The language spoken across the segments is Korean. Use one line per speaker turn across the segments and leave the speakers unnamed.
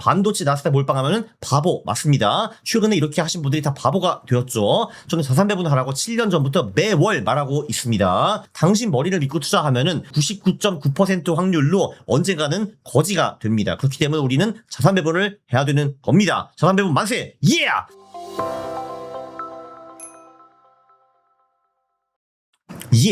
반도체 나스닥 몰빵하면은 바보 맞습니다. 최근에 이렇게 하신 분들이 다 바보가 되었죠. 저는 자산 배분하라고 7년 전부터 매월 말하고 있습니다. 당신 머리를 믿고 투자하면은 99.9% 확률로 언젠가는 거지가 됩니다. 그렇기 때문에 우리는 자산 배분을 해야 되는 겁니다. 자산 배분 만세! 예!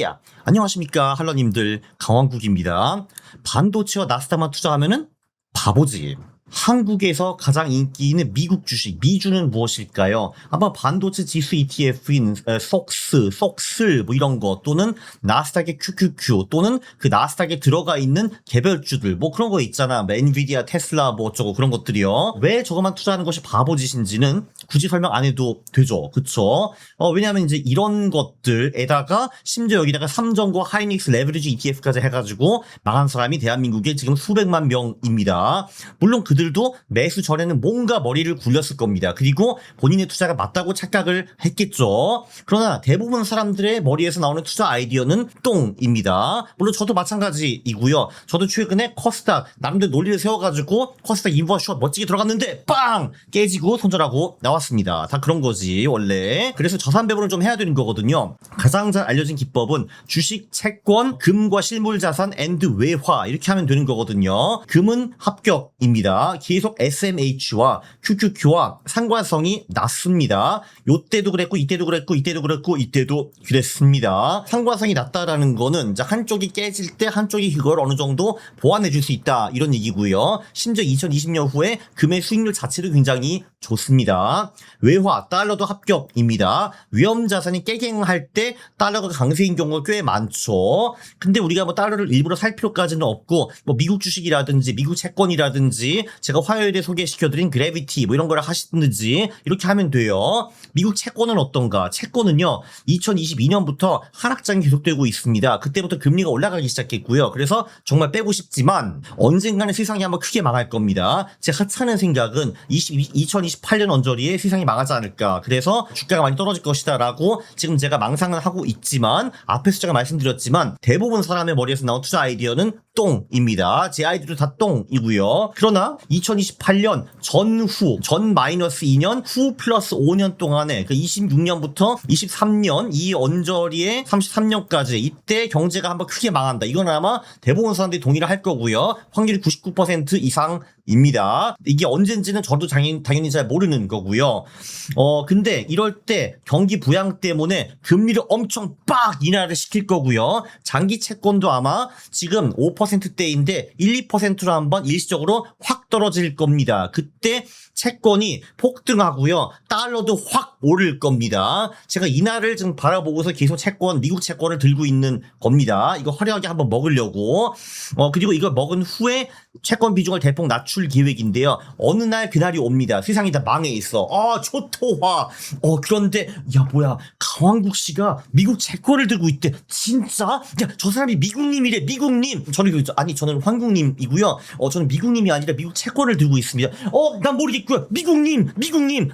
예! 안녕하십니까 할러님들, 강왕국입니다. 반도체와 나스닥만 투자하면은 바보지. 한국에서 가장 인기 있는 미국 주식, 미주는 무엇일까요? 아마 반도체 지수 ETF인 속슬 뭐 이런 거, 또는 나스닥의 QQQ, 또는 그 나스닥에 들어가 있는 개별주들, 뭐 그런 거 있잖아. 뭐 엔비디아, 테슬라 뭐 어쩌고 그런 것들이요. 왜 저것만 투자하는 것이 바보짓인지는 굳이 설명 안 해도 되죠. 그쵸? 왜냐하면 이제 이런 것들에다가 심지어 여기다가 삼정과 하이닉스 레버리지 ETF까지 해가지고 망한 사람이 대한민국에 지금 수백만 명입니다. 물론 그들도 매수 전에는 뭔가 머리를 굴렸을 겁니다. 그리고 본인의 투자가 맞다고 착각을 했겠죠. 그러나 대부분 사람들의 머리에서 나오는 투자 아이디어는 똥입니다. 물론 저도 마찬가지이고요. 저도 최근에 코스닥 나름대로 논리를 세워가지고 코스닥 인버스 숏 멋지게 들어갔는데 빵! 깨지고 손절하고 나왔습니다. 다 그런 거지 원래. 그래서 자산 배분을 좀 해야 되는 거거든요. 가장 잘 알려진 기법은 주식, 채권, 금과 실물 자산 앤드 외화 이렇게 하면 되는 거거든요. 금은 합격입니다. 계속 SMH와 QQQ와 상관성이 낮습니다. 요때도 그랬고 이때도 그랬고 이때도 그랬고 이때도 그랬습니다. 상관성이 낮다라는 거는 이제 한쪽이 깨질 때 한쪽이 그걸 어느 정도 보완해 줄 수 있다 이런 얘기고요. 심지어 2020년 후에 금의 수익률 자체도 굉장히 좋습니다. 외화, 달러도 합격입니다. 위험 자산이 깨갱할 때 달러가 강세인 경우가 꽤 많죠. 근데 우리가 뭐 달러를 일부러 살 필요까지는 없고 뭐 미국 주식이라든지 미국 채권이라든지 제가 화요일에 소개시켜드린 그래비티 뭐 이런 걸 하시든지 이렇게 하면 돼요. 미국 채권은 어떤가? 채권은요 2022년부터 하락장이 계속되고 있습니다. 그때부터 금리가 올라가기 시작했고요. 그래서 정말 빼고 싶지만 언젠가는 세상이 한번 크게 망할 겁니다. 제 하찮은 생각은 2028년 언저리에 세상이 망하지 않을까. 그래서 주가가 많이 떨어질 것이다 라고 지금 제가 망상을 하고 있지만 앞에서 제가 말씀드렸지만 대부분 사람의 머리에서 나온 투자 아이디어는 똥입니다. 제 아이디어도 다 똥이고요. 그러나 2028년 전후, 전 마이너스 2년, 후 플러스 5년 동안에 그 26년부터 23년 이 언저리에 33년까지 이때 경제가 한번 크게 망한다. 이건 아마 대부분 사람들이 동의를 할 거고요. 확률이 99% 이상입니다. 이게 언젠지는 저도 당연히 잘 모르는 거고요. 근데 이럴 때 경기 부양 때문에 금리를 엄청 빡 인하를 시킬 거고요. 장기 채권도 아마 지금 5%대인데 1, 2%로 한번 일시적으로 확 떨어질 겁니다. 그때 채권이 폭등하고요. 달러도 확 오를 겁니다. 제가 이날을 좀 바라보고서 계속 채권, 미국 채권을 들고 있는 겁니다. 이거 화려하게 한번 먹으려고. 그리고 이걸 먹은 후에 채권 비중을 대폭 낮출 계획인데요. 어느 날 그날이 옵니다. 세상이 다 망해 있어. 초토화. 그런데 야 뭐야 강왕국 씨가 미국 채권을 들고 있대. 진짜? 야 저 사람이 미국님이래. 미국님. 저는 황국님이고요. 저는 미국님이 아니라 미국 채권을 들고 있습니다. 난 모르겠고요. 미국님.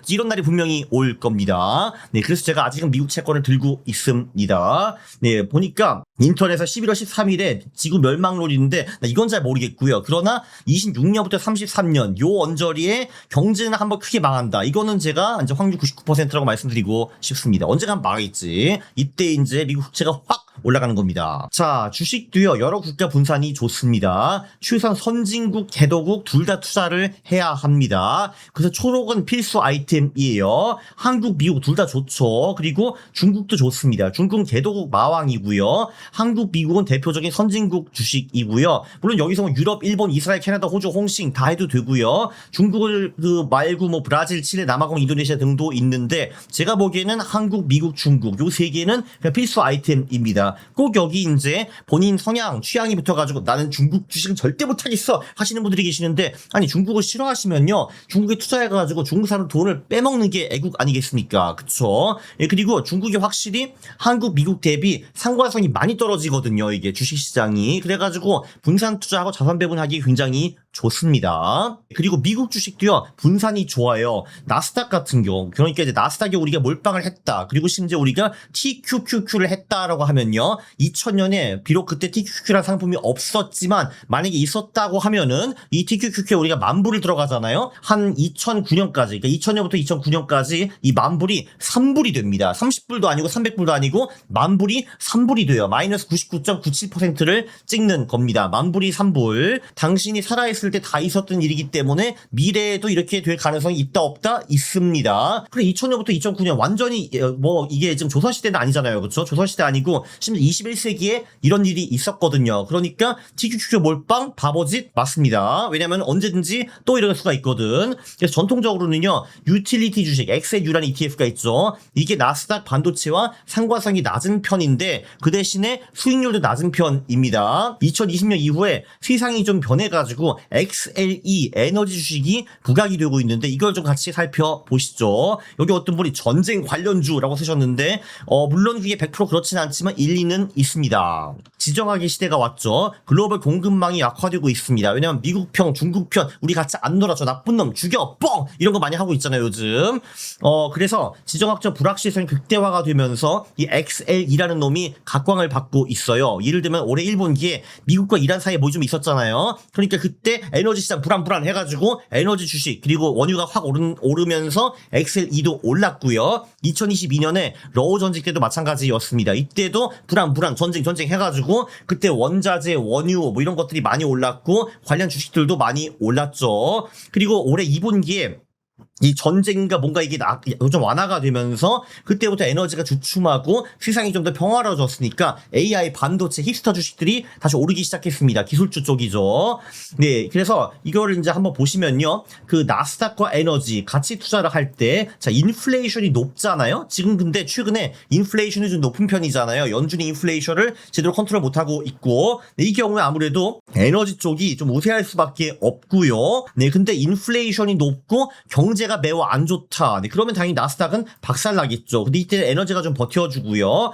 이런 날이 분명히 올 겁니다. 네, 그래서 제가 아직은 미국 채권을 들고 있습니다. 네, 보니까 인터넷에서 11월 13일에 지구 멸망론인데 나 이건 잘 모르겠고요. 그러나 26년부터 33년 요 언저리에 경제는 한번 크게 망한다. 이거는 제가 이제 확률 99%라고 말씀드리고 싶습니다. 언젠가 망하겠지. 이때 이제 미국 국채가 확 올라가는 겁니다. 자, 주식도요. 여러 국가 분산이 좋습니다. 최소한 선진국, 개도국 둘 다 투자를 해야 합니다. 그래서 초록은 필수 아이템이에요. 한국, 미국 둘 다 좋죠. 그리고 중국도 좋습니다. 중국은 개도국 마왕이고요. 한국, 미국은 대표적인 선진국 주식이고요. 물론 여기서 뭐 유럽, 일본, 이스라엘, 캐나다, 호주, 홍싱 다 해도 되고요. 중국을 말고 뭐 브라질, 칠레, 남아공, 인도네시아 등도 있는데 제가 보기에는 한국, 미국, 중국 요 세 개는 그냥 필수 아이템입니다. 꼭 여기 이제 본인 성향, 취향이 붙어가지고 나는 중국 주식은 절대 못하겠어 하시는 분들이 계시는데 아니 중국을 싫어하시면요. 중국에 투자해가지고 중국 사람 돈을 빼먹는 게 애국 아니겠습니까? 그쵸? 예, 그리고 중국이 확실히 한국, 미국 대비 상관성이 많이 떨어지거든요. 이게 주식시장이. 그래가지고 분산 투자하고 자산 배분하기 굉장히 좋습니다. 그리고 미국 주식도요, 분산이 좋아요. 나스닥 같은 경우, 그러니까 이제 나스닥에 우리가 몰빵을 했다. 그리고 심지어 우리가 TQQQ를 했다라고 하면요, 2000년에 비록 그때 TQQQ라는 상품이 없었지만 만약에 있었다고 하면은 이 TQQQ에 우리가 만불을 들어가잖아요. 한 2009년까지, 그러니까 2000년부터 2009년까지 이 만불이 3불이 됩니다. 30불도 아니고 300불도 아니고 만불이 3불이 돼요. 마이너스 99.97%를 찍는 겁니다. 만불이 3불. 당신이 살아있을 때 다 있었던 일이기 때문에 미래에도 이렇게 될 가능성이 있다 없다 있습니다. 그래 2000년부터 2009년 완전히 뭐 이게 지금 조선시대는 아니잖아요. 그렇죠? 조선시대 아니고 심지어 21세기에 이런 일이 있었거든요. 그러니까 TQQQ 몰빵 바보짓 맞습니다. 왜냐면 언제든지 또 이럴 수가 있거든. 그래서 전통적으로는요, 유틸리티 주식 XLU라는 ETF가 있죠. 이게 나스닥 반도체와 상관성이 낮은 편인데 그 대신에 수익률도 낮은 편입니다. 2020년 이후에 세상이 좀 변해가지고 XLE 에너지 주식이 부각이 되고 있는데 이걸 좀 같이 살펴보시죠. 여기 어떤 분이 전쟁 관련주라고 쓰셨는데 물론 그게 100% 그렇진 않지만 일리는 있습니다. 지정학의 시대가 왔죠. 글로벌 공급망이 약화되고 있습니다. 왜냐면 미국 편, 중국 편 우리 같이 안 놀아줘. 나쁜 놈 죽여 뻥 이런 거 많이 하고 있잖아요 요즘. 그래서 지정학적 불확실성이 극대화가 되면서 이 XL이라는 놈이 각광을 받고 있어요. 예를 들면 올해 1분기에 미국과 이란 사이에 뭐 좀 있었잖아요. 그러니까 그때 에너지 시장 불안 해가지고 에너지 주식 그리고 원유가 확 오르면서 XLE도 올랐고요. 2022년에 러우 전직 때도 마찬가지였습니다. 이때도 불안 전쟁 해가지고 그때 원자재 원유 뭐 이런 것들이 많이 올랐고 관련 주식들도 많이 올랐죠. 그리고 올해 2분기에 이 전쟁과 뭔가 이게 좀 완화가 되면서 그때부터 에너지가 주춤하고 세상이 좀 더 평화로워졌으니까 AI 반도체 힙스터 주식들이 다시 오르기 시작했습니다. 기술주 쪽이죠. 네, 그래서 이거를 이제 한번 보시면요, 그 나스닥과 에너지 같이 투자를 할 때, 자 인플레이션이 높잖아요. 지금 근데 최근에 인플레이션이 좀 높은 편이잖아요. 연준이 인플레이션을 제대로 컨트롤 못하고 있고, 네, 이 경우에 아무래도 에너지 쪽이 좀 우세할 수밖에 없고요. 네, 근데 인플레이션이 높고 경제가 매우 안 좋다. 네, 그러면 당연히 나스닥은 박살나겠죠. 근데 이때 에너지가 좀 버텨주고요.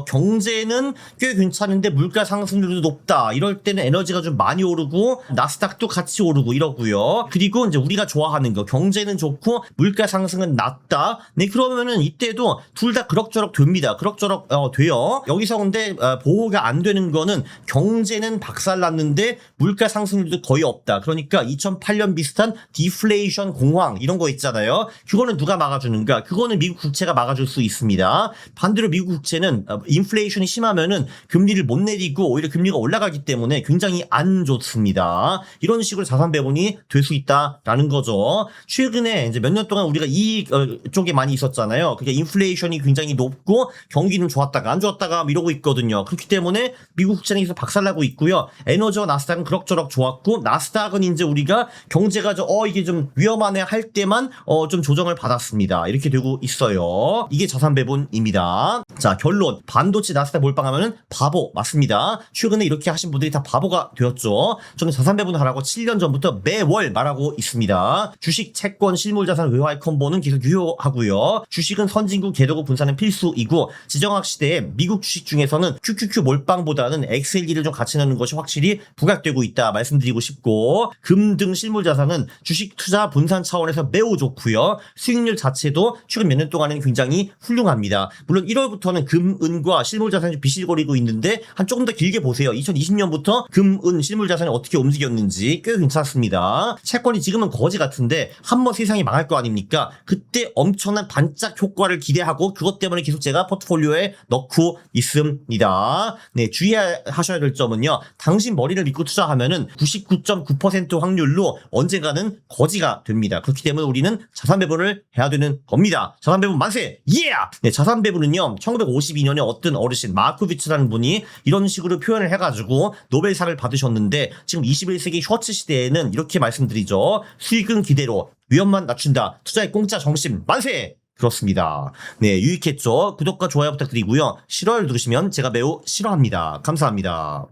경제는 꽤 괜찮은데 물가 상승률도 높다. 이럴 때는 에너지가 좀 많이 오르고 나스닥도 같이 오르고 이러고요. 그리고 이제 우리가 좋아하는 거 경제는 좋고 물가 상승은 낮다. 네, 그러면은 이때도 둘 다 그럭저럭 됩니다. 그럭저럭 돼요. 여기서 근데 보호가 안 되는 거는 경제는 박살났는데 물가 상승률도 거의 없다. 그러니까 2008년 비슷한 디플레이션 공황 이런 거 있잖아요. 그거는 누가 막아주는가? 그거는 미국 국채가 막아줄 수 있습니다. 반대로 미국 국채는 인플레이션이 심하면은 금리를 못 내리고 오히려 금리가 올라가기 때문에 굉장히 안 좋습니다. 이런 식으로 자산 배분이 될 수 있다라는 거죠. 최근에 이제 몇 년 동안 우리가 이 쪽에 많이 있었잖아요. 그게 인플레이션이 굉장히 높고 경기는 좋았다가 안 좋았다가 이러고 있거든요. 그렇기 때문에 미국 국채는 계속 박살나고 있고요. 에너지와 나스닥은 그럭저럭 좋았고 나스닥은 이제 우리가 경제가 이게 좀 위험하네 할 때만 좀 조정을 받았습니다. 이렇게 되고 있어요. 이게 자산 배분입니다. 자, 결론. 반도체 나스닥 몰빵하면은 바보 맞습니다. 최근에 이렇게 하신 분들이 다 바보가 되었죠. 저는 자산 배분하라고 7년 전부터 매월 말하고 있습니다. 주식, 채권, 실물자산, 외화의 콤보는 계속 유효하고요. 주식은 선진국, 개도국 분산은 필수이고 지정학 시대에 미국 주식 중에서는 QQQ 몰빵보다는 XLE를 좀 같이 넣는 것이 확실히 부각되고 있다 말씀드리고 싶고, 금 등 실물자산은 주식 투자 분산 차원에서 매우 좋고요. 수익률 자체도 최근 몇 년 동안은 굉장히 훌륭합니다. 물론 1월부터는 금, 은과 실물자산이 좀 비실거리고 있는데 한 조금 더 길게 보세요. 2020년부터 금, 은, 실물자산이 어떻게 움직였는지 꽤 괜찮습니다. 채권이 지금은 거지 같은데 한번 세상이 망할 거 아닙니까? 그때 엄청난 반짝 효과를 기대하고 그것 때문에 계속 제가 포트폴리오에 넣고 있습니다. 네, 주의하셔야 될 점은요, 당신 머리를 믿고 투자하면은 99.9% 확률로 언젠가는 거지가 됩니다. 그렇기 때문에 우리는 자산 배분을 해야 되는 겁니다. 자산 배분 만세! 예! 네, 자산 배분은요, 1952년에 어떤 어르신 마코비츠라는 분이 이런 식으로 표현을 해가지고 노벨상을 받으셨는데, 지금 21세기 셔츠 시대에는 이렇게 말씀드리죠. 수익은 기대로, 위험만 낮춘다. 투자의 공짜 정신 만세! 그렇습니다. 네, 유익했죠? 구독과 좋아요 부탁드리고요. 싫어요를 누르시면 제가 매우 싫어합니다. 감사합니다.